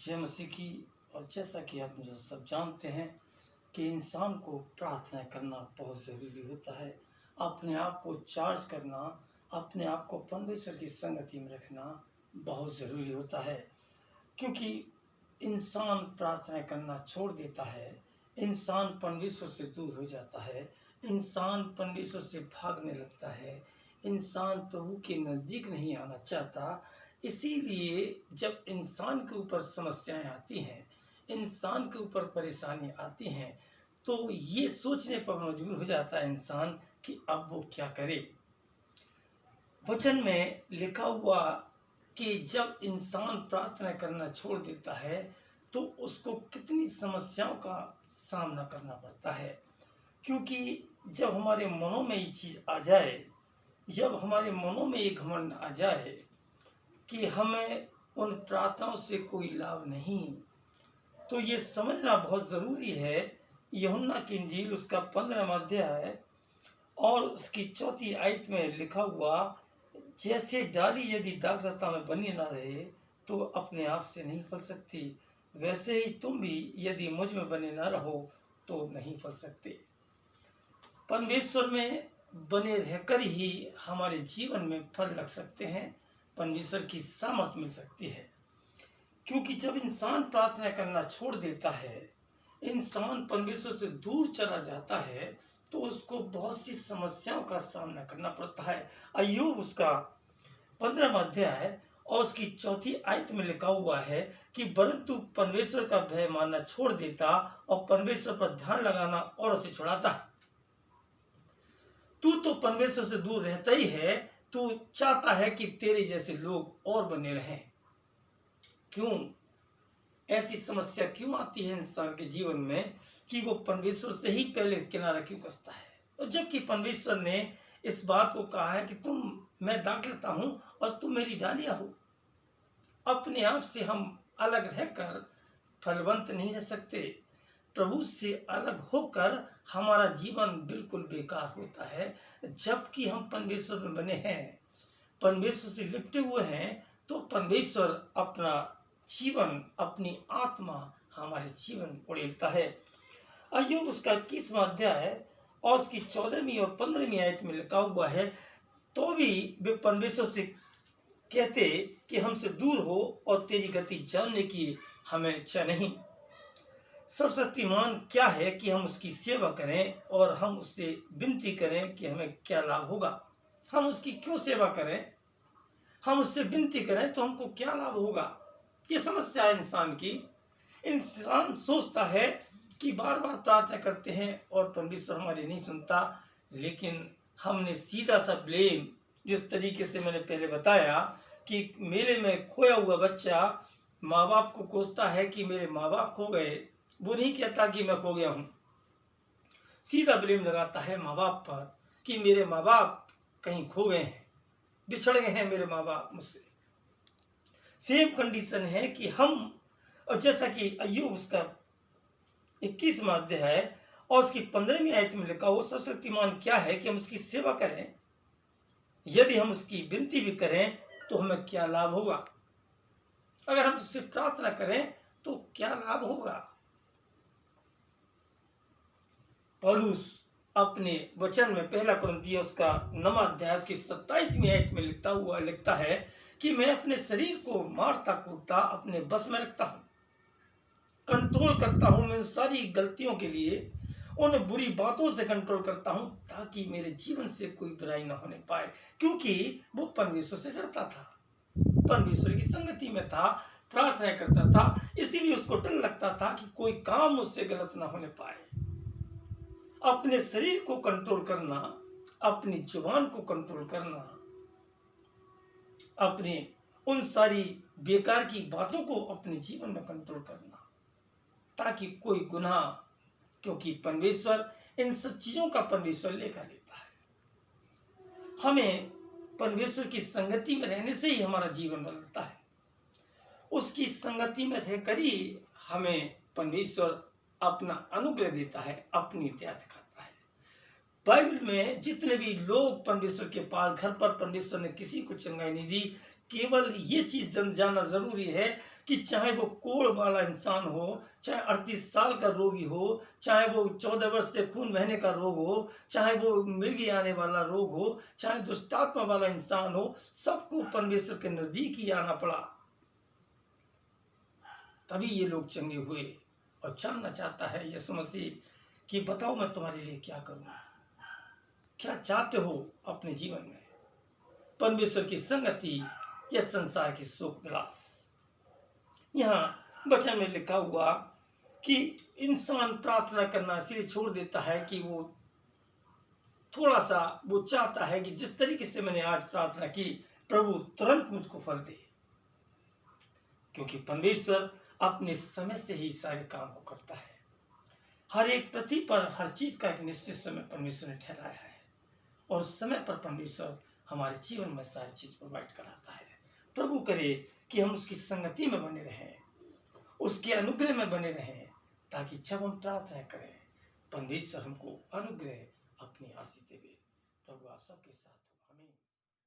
जय मसीह की। और जैसा कि आप मुझे सब जानते हैं कि इंसान को प्रार्थना करना बहुत ज़रूरी होता है। अपने आप को चार्ज करना, अपने आप को परमेश्वर की संगति में रखना बहुत ज़रूरी होता है, क्योंकि इंसान प्रार्थना करना छोड़ देता है, इंसान परमेश्वर से दूर हो जाता है, इंसान परमेश्वर से भागने लगता है, इंसान प्रभु के नज़दीक नहीं आना चाहता। इसीलिए जब इंसान के ऊपर समस्याएं आती हैं, इंसान के ऊपर परेशानी आती हैं, तो ये सोचने पर मजबूर हो जाता है इंसान कि अब वो क्या करे। वचन में लिखा हुआ कि जब इंसान प्रार्थना करना छोड़ देता है तो उसको कितनी समस्याओं का सामना करना पड़ता है, क्योंकि जब हमारे मनों में ये चीज़ आ जाए, जब हमारे मनों में एक घमंड आ जाए कि हमें उन प्रार्थनाओं से कोई लाभ नहीं, तो ये समझना बहुत ज़रूरी है। यूहन्ना की इंजील उसका 15वां अध्याय और उसकी 4 आयत में लिखा हुआ, जैसे डाली यदि दाखलता में बनी ना रहे तो अपने आप से नहीं फल सकती, वैसे ही तुम भी यदि मुझ में बने ना रहो तो नहीं फल सकते। परमेश्वर में बने रहकर ही हमारे जीवन में फल लग सकते हैं, परमेश्वर की सामर्थ मिल सकती है। क्योंकि जब इंसान प्रार्थना करना छोड़ देता है, इंसान परमेश्वर से दूर चला जाता है, तो उसको बहुत सी समस्याओं का सामना करना पड़ता है। अय्यूब उसका 15वां अध्याय और उसकी 4 आयत में लिखा हुआ है कि परंतु परमेश्वर का भय मानना छोड़ देता और परमेश्वर पर ध्यान लगाना और उसे छुड़ाता। तू तो परमेश्वर से दूर रहता ही है, तू चाहता है कि तेरे जैसे लोग और बने रहें। क्यों ऐसी समस्या क्यों आती है इंसान के जीवन में कि वो परमेश्वर से ही पहले किनारा क्यों कसता है? और जबकि परमेश्वर ने इस बात को कहा है कि मैं दाखलता हूं और तुम मेरी डालियां हो। अपने आप से हम अलग रहकर फलवंत नहीं रह सकते। प्रभु से अलग होकर हमारा जीवन बिल्कुल बेकार होता है। जबकि हम परमेश्वर में बने हैं, परमेश्वर से लिपटे हुए हैं, तो परमेश्वर अपना जीवन, अपनी आत्मा हमारे जीवन उड़ेलता है। अय्यूब उसका 21वां अध्याय और उसकी 14वीं और 15वीं आयत में लिखा हुआ है, तो भी वे परमेश्वर से कहते कि हमसे दूर हो और तेरी गति जानने की हमें इच्छा नहीं। सर्वशक्तिमान क्या है कि हम उसकी सेवा करें और हम उससे विनती करें कि हमें क्या लाभ होगा। हम उसकी क्यों सेवा करें, हम उससे विनती करें तो हमको क्या लाभ होगा? ये समस्या है इंसान की। इंसान सोचता है कि बार बार प्रार्थना करते हैं और परमेश्वर हमारी नहीं सुनता, लेकिन हमने सीधा सा ब्लेम, जिस तरीके से मैंने पहले बताया कि मेले में खोया हुआ बच्चा माँ बाप को कोसता है कि मेरे माँ बाप खो गए, वो नहीं कहता कि मैं खो गया हूँ, सीधा ब्लेम लगाता है माँ बाप पर कि मेरे माँ बाप कहीं खो गए हैं, बिछड़ गए हैं मेरे माँ बाप मुझसे। सेम कंडीशन है कि हम, और जैसा कि अय्यूब उसका 21वां अध्याय है और उसकी 15वीं आयत में लिखा हो, सर्वशक्तिमान क्या है कि हम उसकी सेवा करें, यदि हम उसकी विनती भी करें तो हमें क्या लाभ होगा? अगर हम उससे प्रार्थना करें तो क्या लाभ होगा? पौलुस अपने वचन में 1 कुरिन्थियों उसका 9वां अध्याय उसकी 27वीं आयत में लिखता है कि मैं अपने शरीर को मारता कूटता अपने बस में रखता हूँ, कंट्रोल करता हूँ। मैं सारी गलतियों के लिए उन बुरी बातों से कंट्रोल करता हूँ ताकि मेरे जीवन से कोई बुराई ना होने पाए, क्योंकि वो परमेश्वर से डरता था, परमेश्वर की संगति में था, प्रार्थना करता था, इसीलिए उसको डर लगता था कि कोई काम मुझसे गलत ना होने पाए। अपने शरीर को कंट्रोल करना, अपनी जुबान को कंट्रोल करना, अपने उन सारी बेकार की बातों को अपने जीवन में कंट्रोल करना, ताकि कोई गुनाह, क्योंकि परमेश्वर इन सब चीजों का परमेश्वर लेखा लेता है। हमें परमेश्वर की संगति में रहने से ही हमारा जीवन बदलता है। उसकी संगति में रहकर ही हमें परमेश्वर अपना अनुग्रह देता है, अपनी दया दिखाता है। बाइबल में जितने भी लोग परमेश्वर के पास, घर पर परमेश्वर ने किसी को चंगाई नहीं दी, केवल ये चीज जानना जरूरी है कि चाहे वो कोढ़ वाला इंसान हो, चाहे 38 साल का रोगी हो, चाहे वो 14 वर्ष से खून बहने का रोग हो, चाहे वो मिर्गी आने वाला रोग हो, चाहे दुष्टात्मा वाला इंसान हो, सबको परमेश्वर के नजदीक ही आना पड़ा, तभी ये लोग चंगे हुए। और जानना चाहता है यीशु मसीह कि बताओ मैं तुम्हारे लिए क्या करूं, क्या चाहते हो अपने जीवन में, परमेश्वर की संगति या संसार की सुख विलास। यहाँ वचन में लिखा हुआ कि इंसान प्रार्थना करना इसलिए छोड़ देता है कि वो थोड़ा सा वो चाहता है कि जिस तरीके से मैंने आज प्रार्थना की प्रभु तुरंत मुझको फल दे, क्योंकि परमेश्वर अपने समय से ही सारे काम को करता है। हर एक पृथ्वी पर हर चीज का एक निश्चित समय परमेश्वर ने ठहराया है, और समय पर परमेश्वर हमारे जीवन में सारी चीज प्रोवाइड कराता है। प्रभु करे कि हम उसकी संगति में बने रहें, उसके अनुग्रह में बने रहें, ताकि जब हम प्रार्थना करें परमेश्वर हमको अनुग्रह अपनी आशीष देवे। प्रभु आप सबके साथ हो। आमीन।